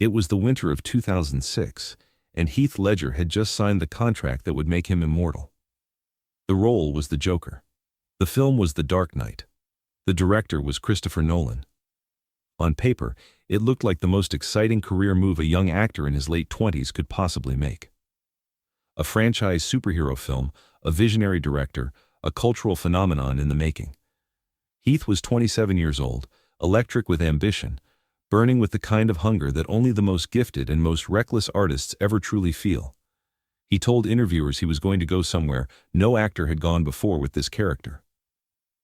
It was the winter of 2006, and Heath Ledger had just signed the contract that would make him immortal. The role was the Joker. The film was The Dark Knight. The director was Christopher Nolan. On paper, it looked like the most exciting career move a young actor in his late 20s could possibly make. A franchise superhero film, a visionary director, a cultural phenomenon in the making. Heath was 27 years old, electric with ambition, burning with the kind of hunger that only the most gifted and most reckless artists ever truly feel. He told interviewers he was going to go somewhere no actor had gone before with this character.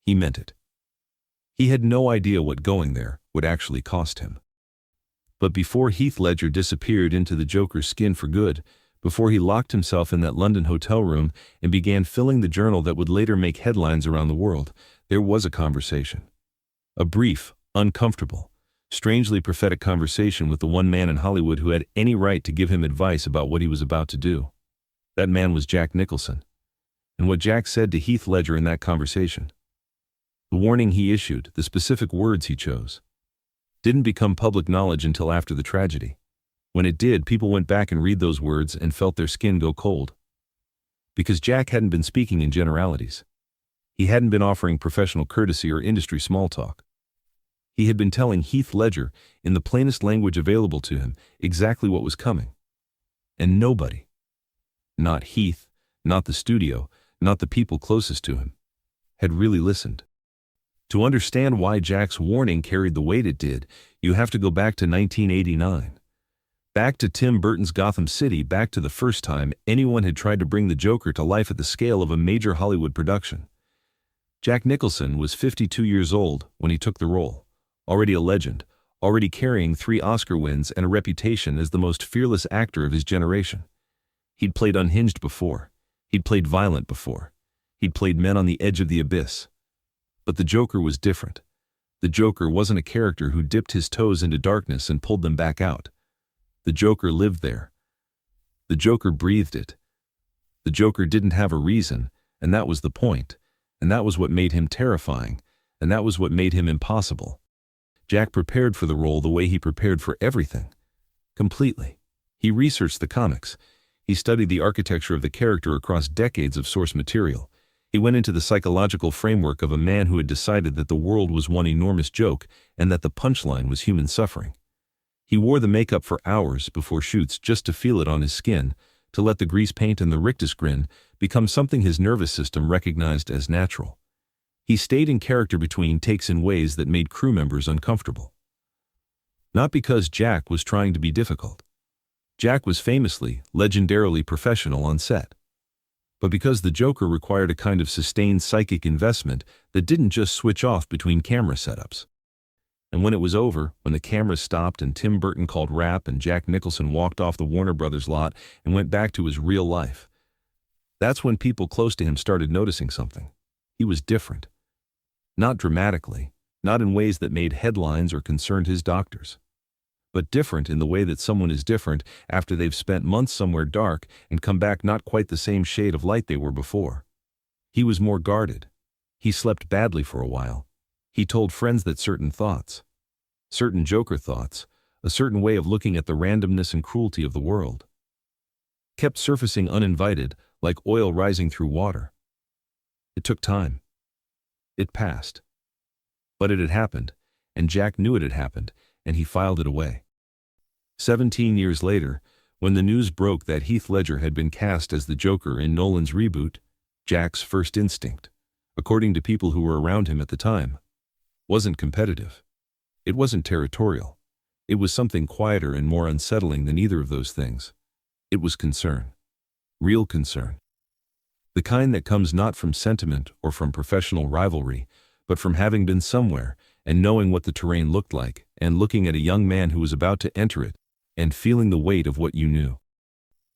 He meant it. He had no idea what going there would actually cost him. But before Heath Ledger disappeared into the Joker's skin for good, before he locked himself in that London hotel room and began filling the journal that would later make headlines around the world, there was a conversation. A brief, uncomfortable, strangely prophetic conversation with the one man in Hollywood who had any right to give him advice about what he was about to do. That man was Jack Nicholson. And what Jack said to Heath Ledger in that conversation, the warning he issued, the specific words he chose, didn't become public knowledge until after the tragedy. When it did, people went back and read those words and felt their skin go cold. Because Jack hadn't been speaking in generalities. He hadn't been offering professional courtesy or industry small talk. He had been telling Heath Ledger, in the plainest language available to him, exactly what was coming. And nobody, not Heath, not the studio, not the people closest to him, had really listened. To understand why Jack's warning carried the weight it did, you have to go back to 1989. Back to Tim Burton's Gotham City, back to the first time anyone had tried to bring the Joker to life at the scale of a major Hollywood production. Jack Nicholson was 52 years old when he took the role, already a legend, already carrying 3 Oscar wins and a reputation as the most fearless actor of his generation. He'd played unhinged before. He'd played violent before. He'd played men on the edge of the abyss. But the Joker was different. The Joker wasn't a character who dipped his toes into darkness and pulled them back out. The Joker lived there. The Joker breathed it. The Joker didn't have a reason, and that was the point, and that was what made him terrifying, and that was what made him impossible. Jack prepared for the role the way he prepared for everything. Completely. He researched the comics. He studied the architecture of the character across decades of source material. He went into the psychological framework of a man who had decided that the world was one enormous joke and that the punchline was human suffering. He wore the makeup for hours before shoots just to feel it on his skin, to let the grease paint and the rictus grin become something his nervous system recognized as natural. He stayed in character between takes in ways that made crew members uncomfortable. Not because Jack was trying to be difficult. Jack was famously, legendarily professional on set. But because the Joker required a kind of sustained psychic investment that didn't just switch off between camera setups. And when it was over, when the cameras stopped and Tim Burton called wrap and Jack Nicholson walked off the Warner Brothers lot and went back to his real life, that's when people close to him started noticing something. He was different. Not dramatically, not in ways that made headlines or concerned his doctors, but different in the way that someone is different after they've spent months somewhere dark and come back not quite the same shade of light they were before. He was more guarded. He slept badly for a while. He told friends that certain thoughts, certain Joker thoughts, a certain way of looking at the randomness and cruelty of the world, kept surfacing uninvited, like oil rising through water. It took time. It passed. But it had happened, and Jack knew it had happened, and he filed it away. 17 years later, when the news broke that Heath Ledger had been cast as the Joker in Nolan's reboot, Jack's first instinct, according to people who were around him at the time, wasn't competitive. It wasn't territorial. It was something quieter and more unsettling than either of those things. It was concern. Real concern. The kind that comes not from sentiment or from professional rivalry, but from having been somewhere and knowing what the terrain looked like and looking at a young man who was about to enter it and feeling the weight of what you knew.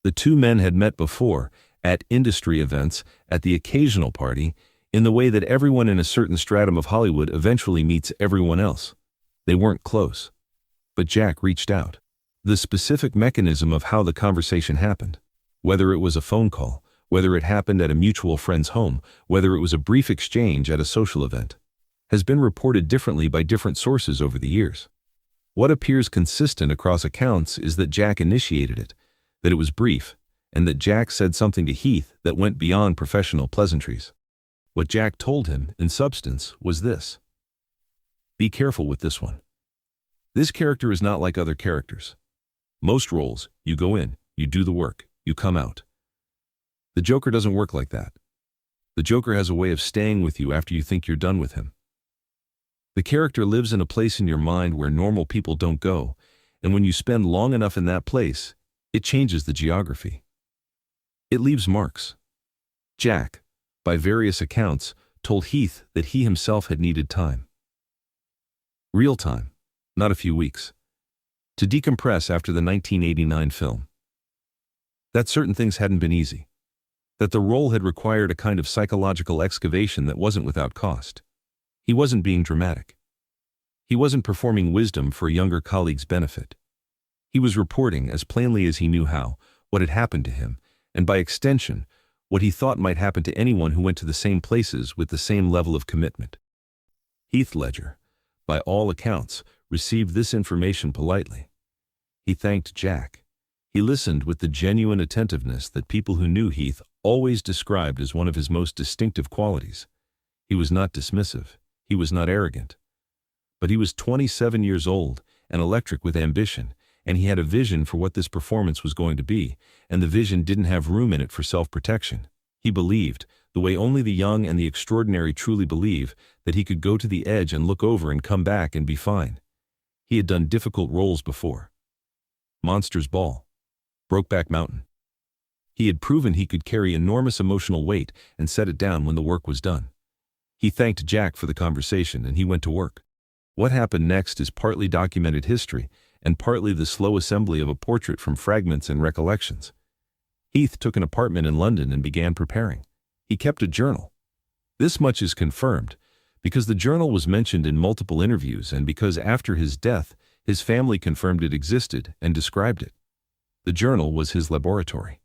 The two men had met before, at industry events, at the occasional party, in the way that everyone in a certain stratum of Hollywood eventually meets everyone else. They weren't close. But Jack reached out. The specific mechanism of how the conversation happened, whether it was a phone call, whether it happened at a mutual friend's home, whether it was a brief exchange at a social event, has been reported differently by different sources over the years. What appears consistent across accounts is that Jack initiated it, that it was brief, and that Jack said something to Heath that went beyond professional pleasantries. What Jack told him, in substance, was this: be careful with this one. This character is not like other characters. Most roles, you go in, you do the work, you come out. The Joker doesn't work like that. The Joker has a way of staying with you after you think you're done with him. The character lives in a place in your mind where normal people don't go, and when you spend long enough in that place, it changes the geography. It leaves marks. Jack, by various accounts, told Heath that he himself had needed time. Real time, not a few weeks, to decompress after the 1989 film. That certain things hadn't been easy. That the role had required a kind of psychological excavation that wasn't without cost. He wasn't being dramatic. He wasn't performing wisdom for a younger colleague's benefit. He was reporting, as plainly as he knew how, what had happened to him, and by extension, what he thought might happen to anyone who went to the same places with the same level of commitment. Heath Ledger, by all accounts, received this information politely. He thanked Jack. He listened with the genuine attentiveness that people who knew Heath always described as one of his most distinctive qualities. He was not dismissive. He was not arrogant. But he was 27 years old and electric with ambition, and he had a vision for what this performance was going to be, and the vision didn't have room in it for self-protection. He believed, the way only the young and the extraordinary truly believe, that he could go to the edge and look over and come back and be fine. He had done difficult roles before. Monsters Ball, Brokeback Mountain. He had proven he could carry enormous emotional weight and set it down when the work was done. He thanked Jack for the conversation, and he went to work. What happened next is partly documented history and partly the slow assembly of a portrait from fragments and recollections. Heath took an apartment in London and began preparing. He kept a journal. This much is confirmed because the journal was mentioned in multiple interviews and because after his death, his family confirmed it existed and described it. The journal was his laboratory.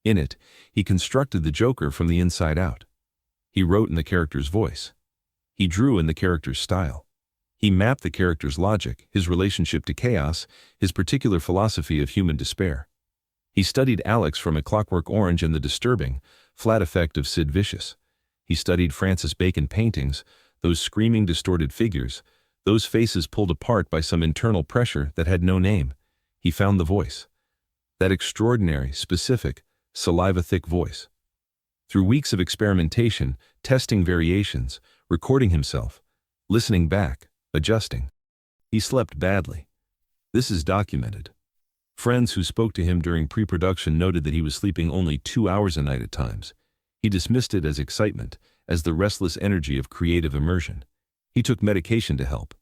In it, he constructed the Joker from the inside out. He wrote in the character's voice. He drew in the character's style. He mapped the character's logic, his relationship to chaos, his particular philosophy of human despair. He studied Alex from A Clockwork Orange and the disturbing, flat effect of Sid Vicious. He studied Francis Bacon paintings, those screaming distorted figures, those faces pulled apart by some internal pressure that had no name. He found the voice. That extraordinary, specific, saliva-thick voice. Through weeks of experimentation, testing variations, recording himself, listening back, adjusting. He slept badly. This is documented. Friends who spoke to him during pre-production noted that he was sleeping only 2 hours a night at times. He dismissed it as excitement, as the restless energy of creative immersion. He took medication to help.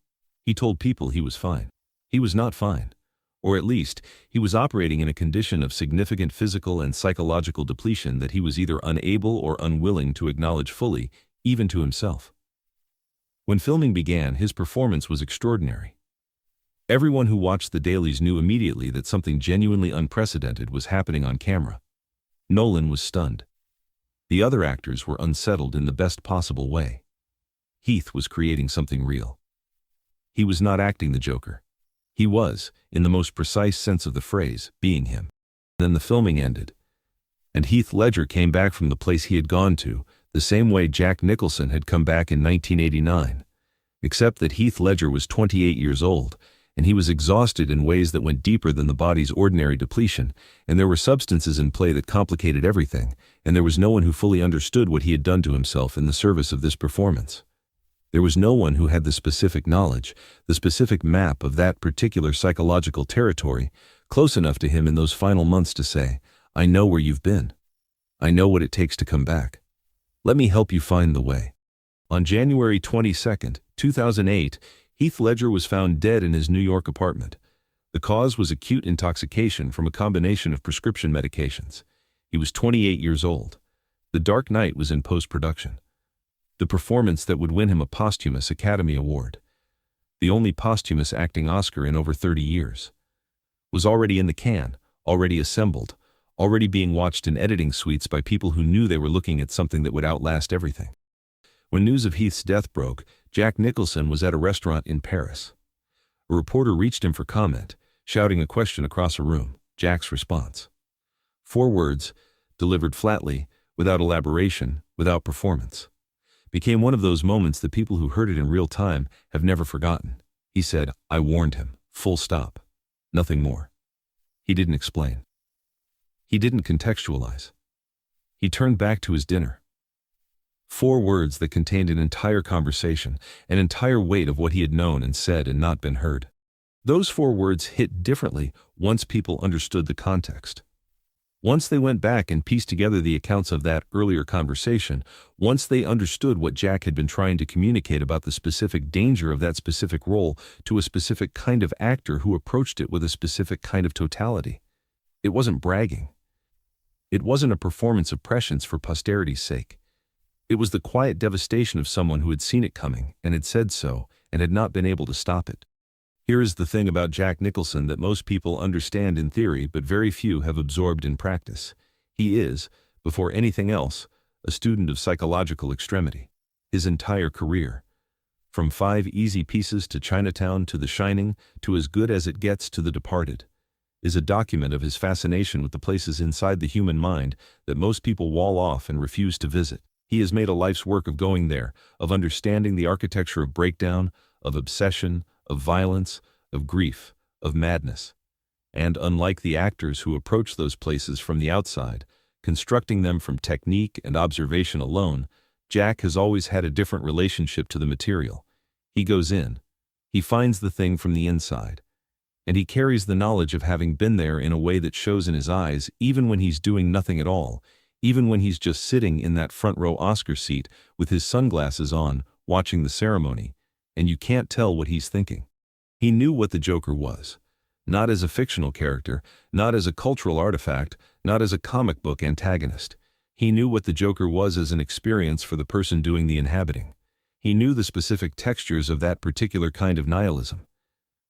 He told people he was fine. He was not fine. Or at least, he was operating in a condition of significant physical and psychological depletion that he was either unable or unwilling to acknowledge fully, even to himself. When filming began, his performance was extraordinary. Everyone who watched the dailies knew immediately that something genuinely unprecedented was happening on camera. Nolan was stunned. The other actors were unsettled in the best possible way. Heath was creating something real. He was not acting the Joker. He was, in the most precise sense of the phrase, being him. Then the filming ended, and Heath Ledger came back from the place he had gone to, the same way Jack Nicholson had come back in 1989, except that Heath Ledger was 28 years old, and he was exhausted in ways that went deeper than the body's ordinary depletion, and there were substances in play that complicated everything, and there was no one who fully understood what he had done to himself in the service of this performance. There was no one who had the specific knowledge, the specific map of that particular psychological territory, close enough to him in those final months to say, "I know where you've been. I know what it takes to come back. Let me help you find the way." On January 22, 2008, Heath Ledger was found dead in his New York apartment. The cause was acute intoxication from a combination of prescription medications. He was 28 years old. The Dark Knight was in post-production. The performance that would win him a posthumous Academy Award, the only posthumous acting Oscar in over 30 years, was already in the can, already assembled, already being watched in editing suites by people who knew they were looking at something that would outlast everything. When news of Heath's death broke, Jack Nicholson was at a restaurant in Paris. A reporter reached him for comment, shouting a question across a room. Jack's response. 4 words, delivered flatly, without elaboration, without performance. Became one of those moments that people who heard it in real time have never forgotten. He said, "I warned him. Full stop. Nothing more." He didn't explain. He didn't contextualize. He turned back to his dinner. 4 words that contained an entire conversation, an entire weight of what he had known and said and not been heard. Those 4 words hit differently once people understood the context. Once they went back and pieced together the accounts of that earlier conversation, once they understood what Jack had been trying to communicate about the specific danger of that specific role to a specific kind of actor who approached it with a specific kind of totality. It wasn't bragging. It wasn't a performance of prescience for posterity's sake. It was the quiet devastation of someone who had seen it coming and had said so and had not been able to stop it. Here is the thing about Jack Nicholson that most people understand in theory but very few have absorbed in practice. He is, before anything else, a student of psychological extremity. His entire career, from 5 Easy Pieces to Chinatown to The Shining to As Good as It Gets to The Departed, is a document of his fascination with the places inside the human mind that most people wall off and refuse to visit. He has made a life's work of going there, of understanding the architecture of breakdown, of obsession, of violence, of grief, of madness. And unlike the actors who approach those places from the outside, constructing them from technique and observation alone, Jack has always had a different relationship to the material. He goes in, he finds the thing from the inside, and he carries the knowledge of having been there in a way that shows in his eyes even when he's doing nothing at all, even when he's just sitting in that front row Oscar seat with his sunglasses on, watching the ceremony, and you can't tell what he's thinking. He knew what the Joker was. Not as a fictional character, not as a cultural artifact, not as a comic book antagonist. He knew what the Joker was as an experience for the person doing the inhabiting. He knew the specific textures of that particular kind of nihilism.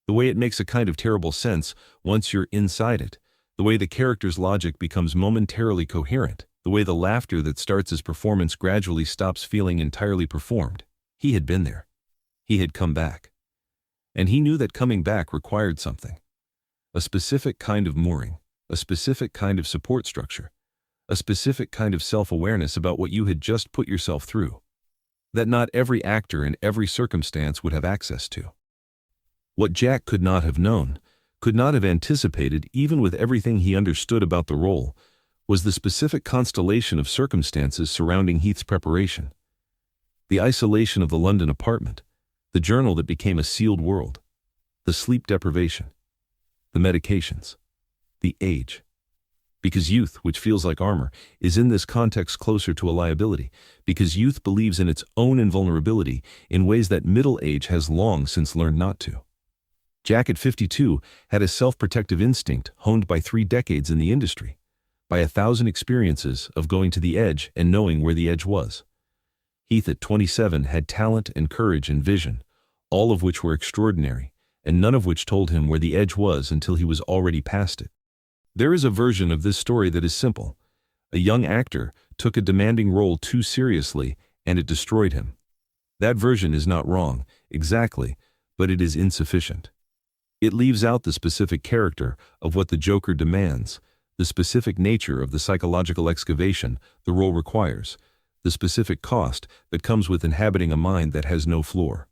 The way it makes a kind of terrible sense once you're inside it. The way the character's logic becomes momentarily coherent. The way the laughter that starts his performance gradually stops feeling entirely performed. He had been there. He had come back. And he knew that coming back required something. A specific kind of mooring, a specific kind of support structure, a specific kind of self-awareness about what you had just put yourself through, that not every actor in every circumstance would have access to. What Jack could not have known, could not have anticipated even with everything he understood about the role, was the specific constellation of circumstances surrounding Heath's preparation. The isolation of the London apartment, the journal that became a sealed world, the sleep deprivation, the medications, the age. Because youth, which feels like armor, is in this context closer to a liability, because youth believes in its own invulnerability in ways that middle age has long since learned not to. Jack at 52 had a self-protective instinct honed by 3 decades in the industry, by 1,000 experiences of going to the edge and knowing where the edge was. Heath at 27 had talent and courage and vision, all of which were extraordinary, and none of which told him where the edge was until he was already past it. There is a version of this story that is simple. A young actor took a demanding role too seriously, and it destroyed him. That version is not wrong, exactly, but it is insufficient. It leaves out the specific character of what the Joker demands, the specific nature of the psychological excavation the role requires, the specific cost that comes with inhabiting a mind that has no floor.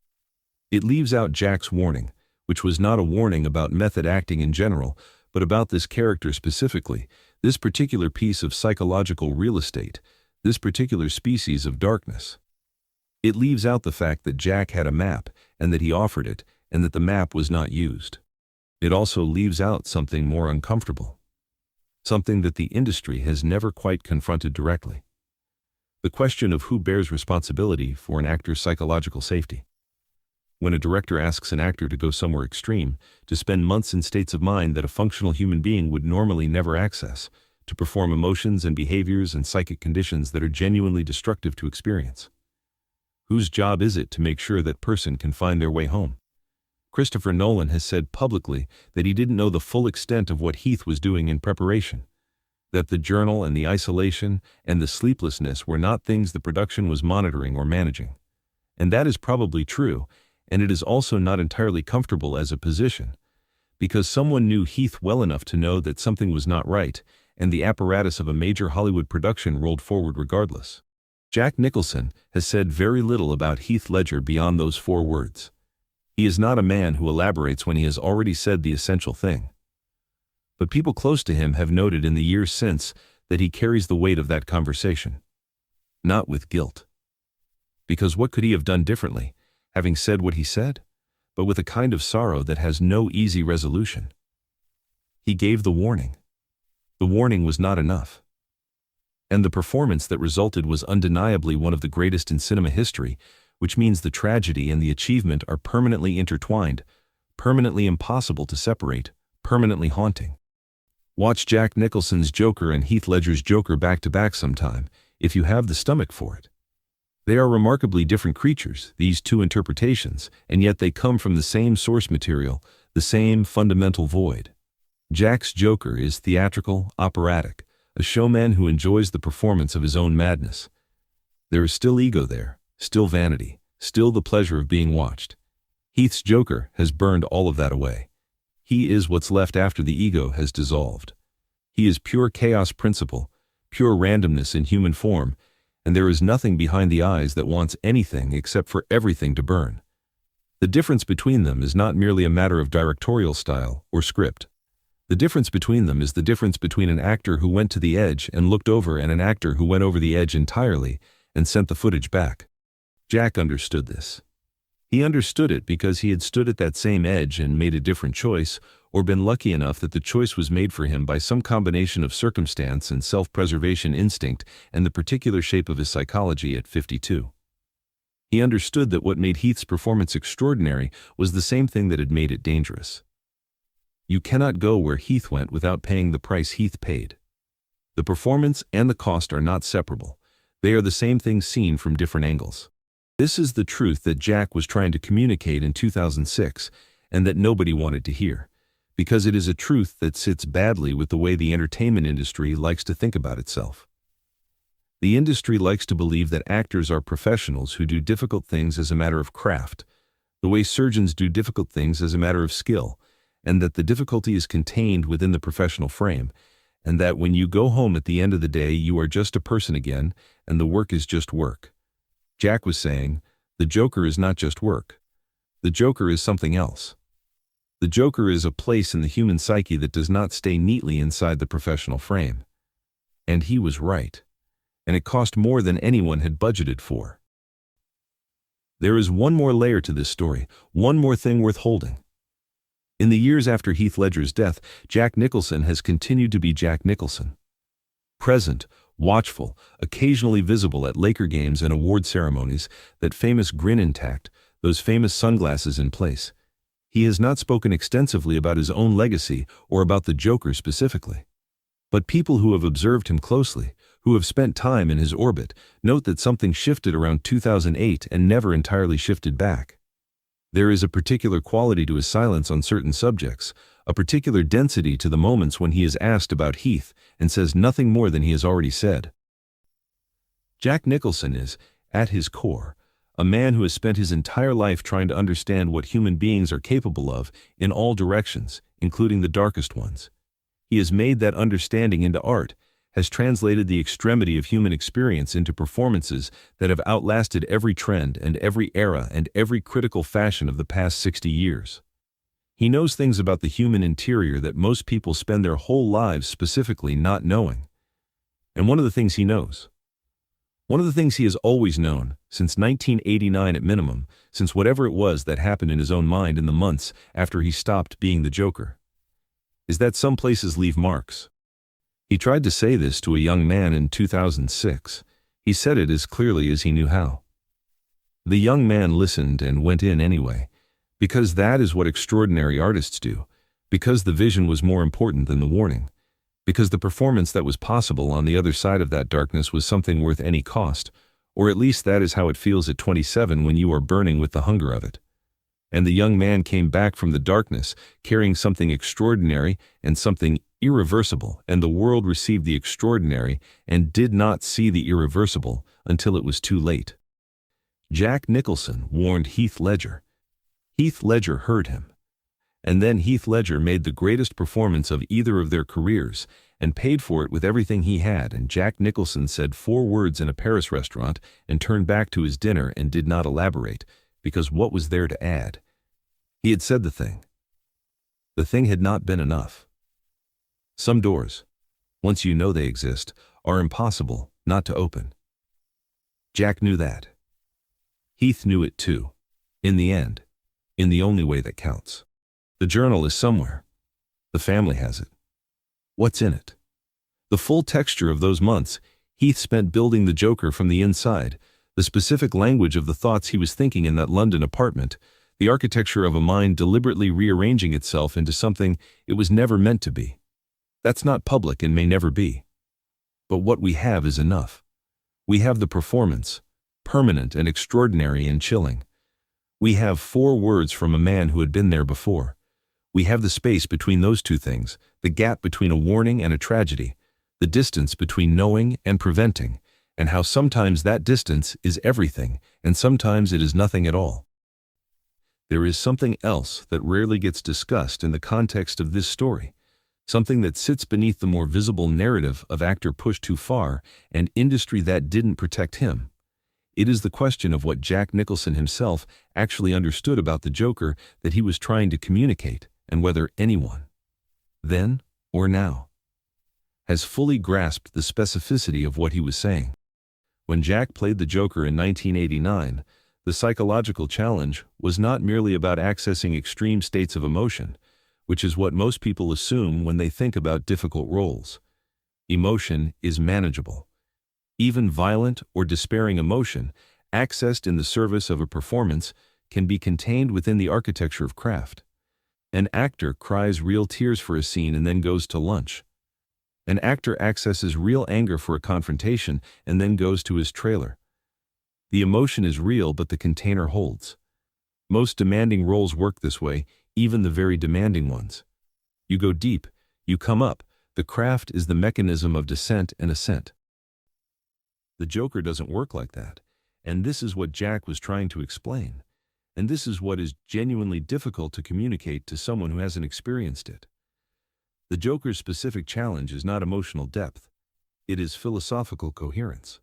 It leaves out Jack's warning, which was not a warning about method acting in general, but about this character specifically, this particular piece of psychological real estate, this particular species of darkness. It leaves out the fact that Jack had a map, and that he offered it, and that the map was not used. It also leaves out something more uncomfortable, something that the industry has never quite confronted directly. The question of who bears responsibility for an actor's psychological safety. When a director asks an actor to go somewhere extreme, to spend months in states of mind that a functional human being would normally never access, to perform emotions and behaviors and psychic conditions that are genuinely destructive to experience. Whose job is it to make sure that person can find their way home? Christopher Nolan has said publicly that he didn't know the full extent of what Heath was doing in preparation, that the journal and the isolation and the sleeplessness were not things the production was monitoring or managing. And that is probably true, and it is also not entirely comfortable as a position, because someone knew Heath well enough to know that something was not right, and the apparatus of a major Hollywood production rolled forward regardless. Jack Nicholson has said very little about Heath Ledger beyond those 4 words. He is not a man who elaborates when he has already said the essential thing. But people close to him have noted in the years since that he carries the weight of that conversation. Not with guilt. Because what could he have done differently, having said what he said? But with a kind of sorrow that has no easy resolution. He gave the warning. The warning was not enough. And the performance that resulted was undeniably one of the greatest in cinema history, which means the tragedy and the achievement are permanently intertwined, permanently impossible to separate, permanently haunting. Watch Jack Nicholson's Joker and Heath Ledger's Joker back-to-back sometime, if you have the stomach for it. They are remarkably different creatures, these 2 interpretations, and yet they come from the same source material, the same fundamental void. Jack's Joker is theatrical, operatic, a showman who enjoys the performance of his own madness. There is still ego there, still vanity, still the pleasure of being watched. Heath's Joker has burned all of that away. He is what's left after the ego has dissolved. He is pure chaos principle, pure randomness in human form, and there is nothing behind the eyes that wants anything except for everything to burn. The difference between them is not merely a matter of directorial style or script. The difference between them is the difference between an actor who went to the edge and looked over and an actor who went over the edge entirely and sent the footage back. Jack understood this. He understood it because he had stood at that same edge and made a different choice, or been lucky enough that the choice was made for him by some combination of circumstance and self-preservation instinct and the particular shape of his psychology at 52. He understood that what made Heath's performance extraordinary was the same thing that had made it dangerous. You cannot go where Heath went without paying the price Heath paid. The performance and the cost are not separable. They are the same thing seen from different angles. This is the truth that Jack was trying to communicate in 2006 and that nobody wanted to hear, because it is a truth that sits badly with the way the entertainment industry likes to think about itself. The industry likes to believe that actors are professionals who do difficult things as a matter of craft, the way surgeons do difficult things as a matter of skill, and that the difficulty is contained within the professional frame, and that when you go home at the end of the day you are just a person again, and the work is just work. Jack was saying, the Joker is not just work. The Joker is something else. The Joker is a place in the human psyche that does not stay neatly inside the professional frame. And he was right. And it cost more than anyone had budgeted for. There is one more layer to this story, one more thing worth holding. In the years after Heath Ledger's death, Jack Nicholson has continued to be Jack Nicholson. Present, watchful, occasionally visible at Laker games and award ceremonies, that famous grin intact, those famous sunglasses in place. He has not spoken extensively about his own legacy or about the Joker specifically. But people who have observed him closely, who have spent time in his orbit, note that something shifted around 2008 and never entirely shifted back. There is a particular quality to his silence on certain subjects, a particular density to the moments when he is asked about Heath and says nothing more than he has already said. Jack Nicholson is, at his core, a man who has spent his entire life trying to understand what human beings are capable of in all directions, including the darkest ones. He has made that understanding into art, has translated the extremity of human experience into performances that have outlasted every trend and every era and every critical fashion of the past 60 years. He knows things about the human interior that most people spend their whole lives specifically not knowing. And one of the things he knows, one of the things he has always known, since 1989 at minimum, since whatever it was that happened in his own mind in the months after he stopped being the Joker, is that some places leave marks. He tried to say this to a young man in 2006. He said it as clearly as he knew how. The young man listened and went in anyway, because that is what extraordinary artists do, because the vision was more important than the warning, because the performance that was possible on the other side of that darkness was something worth any cost, or at least that is how it feels at 27 when you are burning with the hunger of it. And the young man came back from the darkness, carrying something extraordinary and something irreversible, and the world received the extraordinary and did not see the irreversible until it was too late. Jack Nicholson warned Heath Ledger. Heath Ledger heard him. And then Heath Ledger made the greatest performance of either of their careers and paid for it with everything he had, and Jack Nicholson said 4 words in a Paris restaurant and turned back to his dinner and did not elaborate, because what was there to add? He had said the thing. The thing had not been enough. Some doors, once you know they exist, are impossible not to open. Jack knew that. Heath knew it too. In the end, in the only way that counts. The journal is somewhere. The family has it. What's in it? The full texture of those months Heath spent building the Joker from the inside, the specific language of the thoughts he was thinking in that London apartment, the architecture of a mind deliberately rearranging itself into something it was never meant to be. That's not public and may never be. But what we have is enough. We have the performance, permanent and extraordinary and chilling. We have 4 words from a man who had been there before. We have the space between those two things, the gap between a warning and a tragedy, the distance between knowing and preventing, and how sometimes that distance is everything, and sometimes it is nothing at all. There is something else that rarely gets discussed in the context of this story, something that sits beneath the more visible narrative of actor pushed too far and industry that didn't protect him. It is the question of what Jack Nicholson himself actually understood about the Joker that he was trying to communicate, and whether anyone, then or now, has fully grasped the specificity of what he was saying. When Jack played the Joker in 1989, the psychological challenge was not merely about accessing extreme states of emotion, which is what most people assume when they think about difficult roles. Emotion is manageable. Even violent or despairing emotion, accessed in the service of a performance, can be contained within the architecture of craft. An actor cries real tears for a scene and then goes to lunch. An actor accesses real anger for a confrontation and then goes to his trailer. The emotion is real, but the container holds. Most demanding roles work this way, even the very demanding ones. You go deep, you come up. The craft is the mechanism of descent and ascent. The Joker doesn't work like that, and this is what Jack was trying to explain. And this is what is genuinely difficult to communicate to someone who hasn't experienced it. The Joker's specific challenge is not emotional depth. It is philosophical coherence.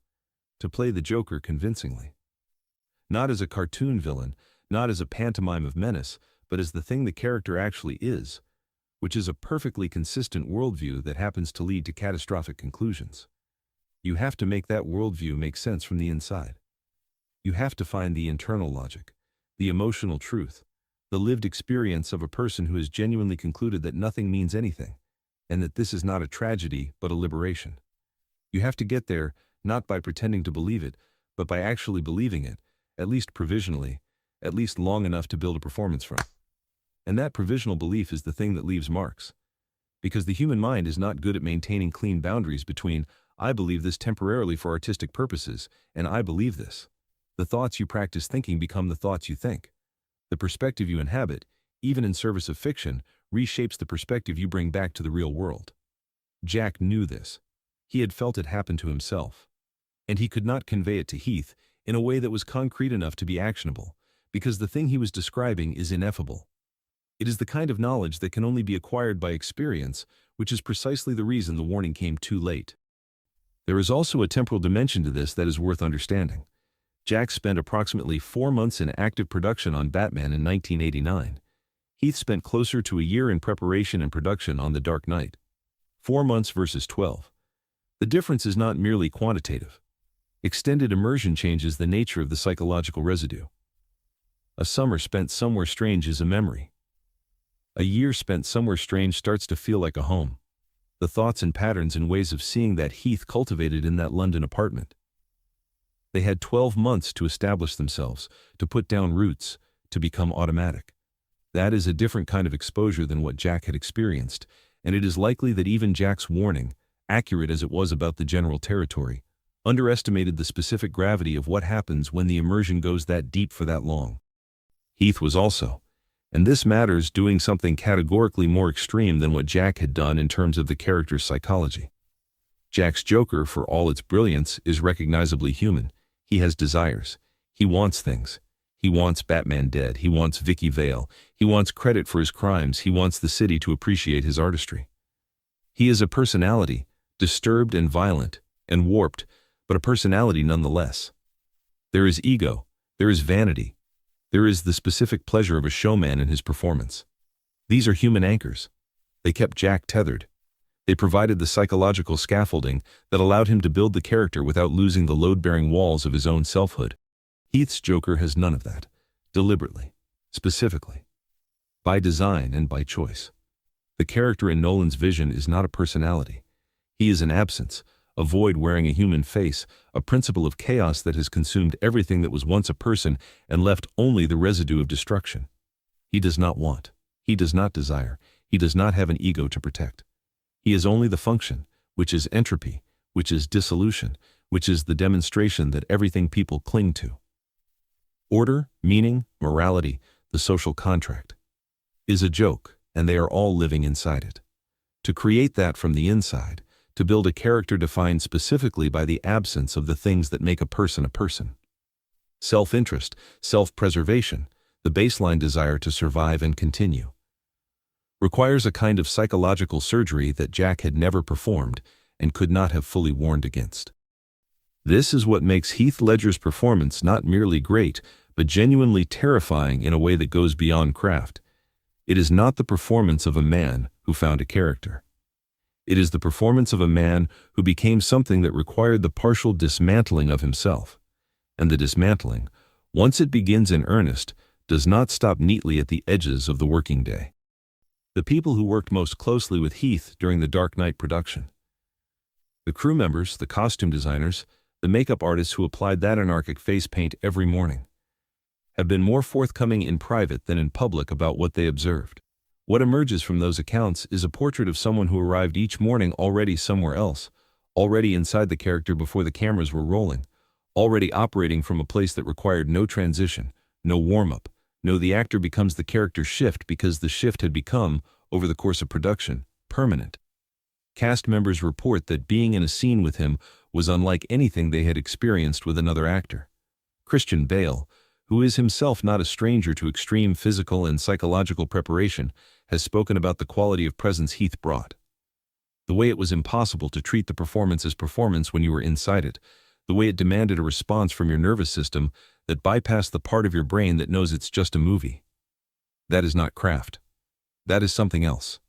To play the Joker convincingly. Not as a cartoon villain, not as a pantomime of menace, but as the thing the character actually is, which is a perfectly consistent worldview that happens to lead to catastrophic conclusions. You have to make that worldview make sense from the inside. You have to find the internal logic, the emotional truth, the lived experience of a person who has genuinely concluded that nothing means anything, and that this is not a tragedy but a liberation. You have to get there, not by pretending to believe it, but by actually believing it, at least provisionally, at least long enough to build a performance from. And that provisional belief is the thing that leaves marks. Because the human mind is not good at maintaining clean boundaries between, I believe this temporarily for artistic purposes, and I believe this. The thoughts you practice thinking become the thoughts you think. The perspective you inhabit, even in service of fiction, reshapes the perspective you bring back to the real world. Jack knew this. He had felt it happen to himself. And he could not convey it to Heath in a way that was concrete enough to be actionable, because the thing he was describing is ineffable. It is the kind of knowledge that can only be acquired by experience, which is precisely the reason the warning came too late. There is also a temporal dimension to this that is worth understanding. Jack spent approximately 4 months in active production on Batman in 1989. Heath spent closer to a year in preparation and production on The Dark Knight. 4 months versus 12. The difference is not merely quantitative. Extended immersion changes the nature of the psychological residue. A summer spent somewhere strange is a memory. A year spent somewhere strange starts to feel like a home. The thoughts and patterns and ways of seeing that Heath cultivated in that London apartment. They had 12 months to establish themselves, to put down roots, to become automatic. That is a different kind of exposure than what Jack had experienced, and it is likely that even Jack's warning, accurate as it was about the general territory, underestimated the specific gravity of what happens when the immersion goes that deep for that long. Heath was also, and this matters, doing something categorically more extreme than what Jack had done in terms of the character's psychology. Jack's Joker, for all its brilliance, is recognizably human. He has desires. He wants things. He wants Batman dead. He wants Vicky Vale. He wants credit for his crimes. He wants the city to appreciate his artistry. He is a personality, disturbed and violent and warped, but a personality nonetheless. There is ego. There is vanity. There is the specific pleasure of a showman in his performance. These are human anchors. They kept Jack tethered. They provided the psychological scaffolding that allowed him to build the character without losing the load-bearing walls of his own selfhood. Heath's Joker has none of that, deliberately, specifically, by design and by choice. The character in Nolan's vision is not a personality. He is an absence, a void wearing a human face, a principle of chaos that has consumed everything that was once a person and left only the residue of destruction. He does not want. He does not desire. He does not have an ego to protect. He is only the function, which is entropy, which is dissolution, which is the demonstration that everything people cling to. Order, meaning, morality, the social contract, is a joke, and they are all living inside it. To create that from the inside, to build a character defined specifically by the absence of the things that make a person a person. Self-interest, self-preservation, the baseline desire to survive and continue, requires a kind of psychological surgery that Jack had never performed and could not have fully warned against. This is what makes Heath Ledger's performance not merely great, but genuinely terrifying in a way that goes beyond craft. It is not the performance of a man who found a character. It is the performance of a man who became something that required the partial dismantling of himself. And the dismantling, once it begins in earnest, does not stop neatly at the edges of the working day. The people who worked most closely with Heath during the Dark Knight production, the crew members, the costume designers, the makeup artists who applied that anarchic face paint every morning, have been more forthcoming in private than in public about what they observed. What emerges from those accounts is a portrait of someone who arrived each morning already somewhere else, already inside the character before the cameras were rolling, already operating from a place that required no transition, no warm-up. No, the actor becomes the character's shift because the shift had become, over the course of production, permanent. Cast members report that being in a scene with him was unlike anything they had experienced with another actor. Christian Bale, who is himself not a stranger to extreme physical and psychological preparation, has spoken about the quality of presence Heath brought. The way it was impossible to treat the performance as performance when you were inside it, the way it demanded a response from your nervous system that bypassed the part of your brain that knows it's just a movie. That is not craft. That is something else.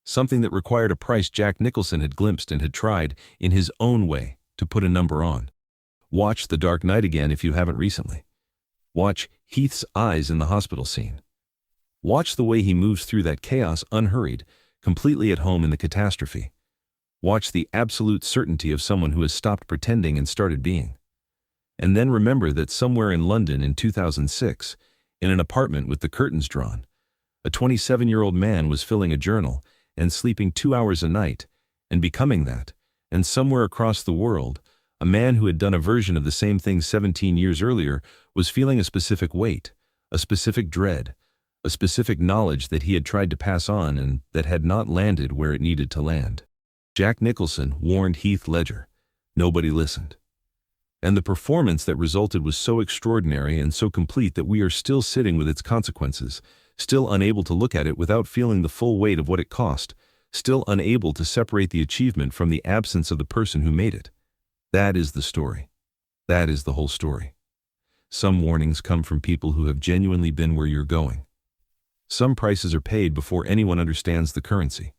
Something that required a price Jack Nicholson had glimpsed and had tried, in his own way, to put a number on. Watch The Dark Knight again if you haven't recently. Watch Heath's eyes in the hospital scene. Watch the way he moves through that chaos unhurried, completely at home in the catastrophe. Watch the absolute certainty of someone who has stopped pretending and started being. And then remember that somewhere in London in 2006, in an apartment with the curtains drawn, a 27-year-old man was filling a journal and sleeping 2 hours a night and becoming that, and somewhere across the world, a man who had done a version of the same thing 17 years earlier was feeling a specific weight, a specific dread, a specific knowledge that he had tried to pass on and that had not landed where it needed to land. Jack Nicholson warned Heath Ledger. Nobody listened. And the performance that resulted was so extraordinary and so complete that we are still sitting with its consequences, still unable to look at it without feeling the full weight of what it cost, still unable to separate the achievement from the absence of the person who made it. That is the story. That is the whole story. Some warnings come from people who have genuinely been where you're going. Some prices are paid before anyone understands the currency.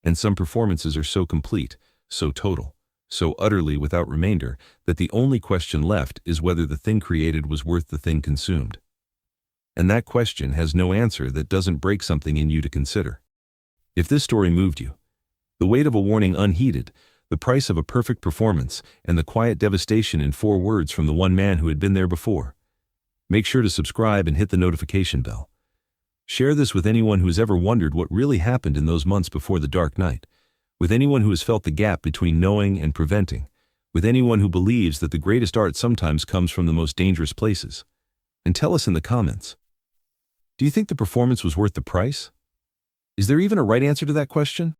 And some performances are so complete, so total, so utterly without remainder, that the only question left is whether the thing created was worth the thing consumed. And that question has no answer that doesn't break something in you to consider. If this story moved you, the weight of a warning unheeded, the price of a perfect performance, and the quiet devastation in 4 words from the one man who had been there before, make sure to subscribe and hit the notification bell. Share this with anyone who's ever wondered what really happened in those months before the Dark Knight, with anyone who has felt the gap between knowing and preventing, with anyone who believes that the greatest art sometimes comes from the most dangerous places. And tell us in the comments, do you think the performance was worth the price? Is there even a right answer to that question?